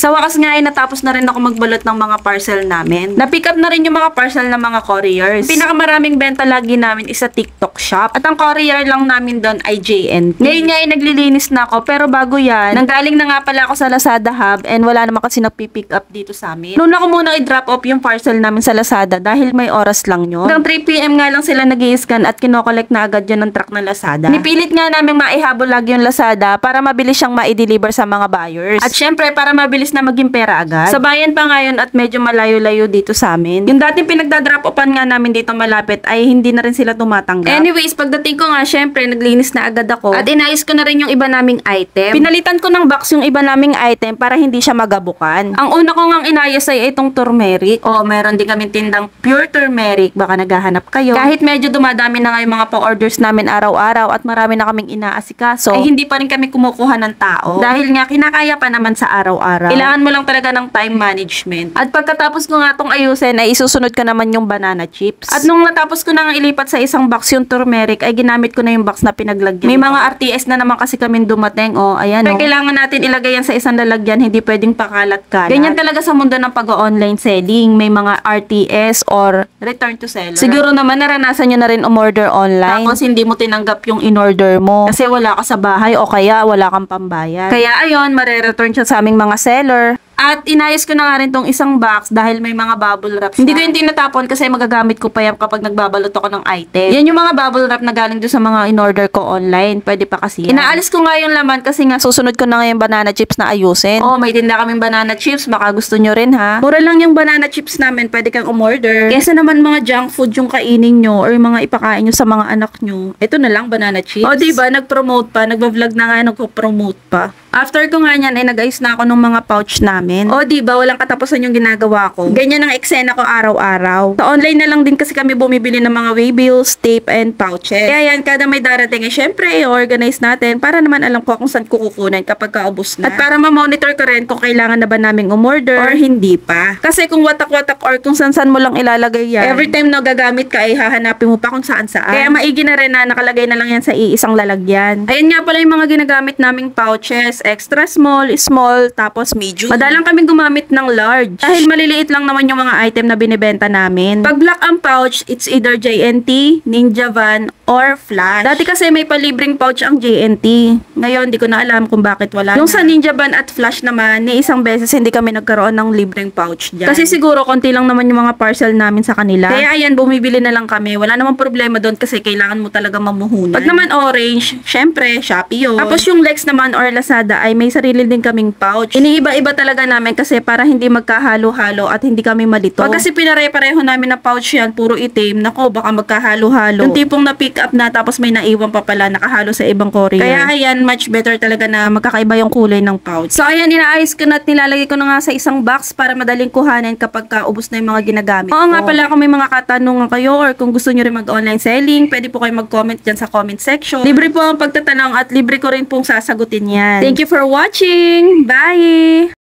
Sa wakas nga ay natapos na rin ako magbalot ng mga parcel namin. Na-pick up na rin yung mga parcel ng mga couriers. Pinakamaraming benta lagi namin is sa TikTok shop. At ang courier lang namin doon ay JNT. Ngayon nga ay naglilinis na ako, pero bago yan, nanggaling na nga pala ako sa Lazada Hub and wala naman kasi nagpi-pick up dito sa amin. Noon ako muna i-drop off yung parcel namin sa Lazada dahil may oras lang yun. Hanggang 3 PM nga lang sila nag-i-scan at kinokollect na agad yun ng truck ng Lazada. Nipilit nga namin maihabol lagi yung Lazada para mabilis siyang ma-deliver sa mga buyers. At syempre, para mabilis na maging pera agad. Sa bayan pa ngayon at medyo malayo-layo dito sa amin. Yung dating pinagdadrop offan nga namin dito malapit ay hindi na rin sila tumatanggap. Anyways, pagdating ko nga, syempre, naglinis na agad ako. At inayos ko na rin yung iba naming item. Pinalitan ko ng box yung iba naming item para hindi siya magabukan. Ang una ko ngang inayos ay itong turmeric. O, meron din kami tindang pure turmeric. Baka naghahanap kayo. Kahit medyo dumadami na nga yung mga pa-orders namin araw-araw at marami na kaming inaasikaso, ay hindi pa rin kami kumukuha ng tao. Dahil nga, kinakaya pa naman sa araw-araw. Kailangan mo lang talaga ng time management. At pagkatapos ko nga itong ayusin, ay isusunod ko naman yung banana chips. At nung natapos ko na nga ilipat sa isang box yung turmeric, ay ginamit ko na yung box na pinaglagyan. May mga RTS na naman kasi kami dumating. O, ayan. Pero kailangan natin ilagay yan sa isang lalagyan, hindi pwedeng pakalat-kalat. Ganyan talaga sa mundo ng pag-online selling. May mga RTS or return to seller. Siguro naman naranasan nyo na rin umorder online. Tapos hindi mo tinanggap yung in-order mo. Kasi wala ka sa bahay o kaya wala kang pambayad. Kaya ayun, mare-return siya sa aming mga seller. At inayos ko na nga rin tong isang box dahil may mga bubble wrap. Hindi ko yung tinatapon kasi magagamit ko pa yan kapag nagbabalot ako ng item. Yan yung mga bubble wrap na galing doon sa mga in-order ko online. Pwede pa kasi yan. Inaalis ko nga yung laman kasi nga susunod ko na nga yung banana chips na ayusin. Oh, may tinda kaming banana chips. Baka gusto nyo rin ha. Mura lang yung banana chips namin. Pwede kang umorder. Kesa naman mga junk food yung kainin nyo or mga ipakain nyo sa mga anak nyo. Ito na lang, banana chips. O, diba? Nag-promote pa. Nagba-vlog na nga. Nagpo-promote pa. After ko nga yan, ay nag-ayos na ako ng mga pouch namin. O, diba? Walang katapusan yung ginagawa ko. Ganyan ang eksena ko araw-araw. Sa online na lang din kasi kami bumibili ng mga waybills, tape, and pouches. Kaya yan, kada may darating, syempre, i-organize natin para naman alam ko kung saan ko kukunin kapag kaubos na. At para ma-monitor ko rin kung kailangan na ba naming umorder or hindi pa. Kasi kung watak-watak or kung saan-saan mo lang ilalagay yan, every time na gagamit ka, ay hahanapin mo pa kung saan-saan. Kaya maigi na rin na nakalagay na lang yan sa iisang lalagyan. Ayan nga pala yung mga ginagamit naming pouches. Extra small, small, tapos medium. Madalang kaming gumamit ng large. Dahil maliliit lang naman yung mga item na binibenta namin. Pag black ang pouch, it's either JNT, Ninja Van, or Flash. Dati kasi may palibreng pouch ang JNT. Ngayon, di ko na alam kung bakit wala. Yung sa Ninja Van at Flash naman, ni isang beses hindi kami nagkaroon ng libreng pouch dyan. Kasi siguro, konti lang naman yung mga parcel namin sa kanila. Kaya ayan, bumibili na lang kami. Wala namang problema doon kasi kailangan mo talaga mamuhunan. Pag naman orange, syempre, Shopee yun. Tapos yung Lex naman or Lazada ay may sarili din kaming pouch. Iniiba-iba talaga namin kasi para hindi magkahalo-halo at hindi kami malito. Pag kasi pinare-pareho namin na pouch yan, puro itim, nako, baka magkahalo-halo. Yung tipong na-pick up na tapos may naiwan pa pala, nakahalo sa ibang courier. Kaya ayan, much better talaga na magkakaiba yung kulay ng pouch. So ayan, inaayos ko na at nilalagay ko na nga sa isang box para madaling kuhanin kapag kaubos na yung mga ginagamit. Oo nga pala, kung may mga katanungan kayo or kung gusto nyo rin mag-online selling, pwede po kayo mag-comment dyan sa comment section. Libre po ang pagtatanong at libre ko rin pong sasagutin yan. Thank you for watching! Bye!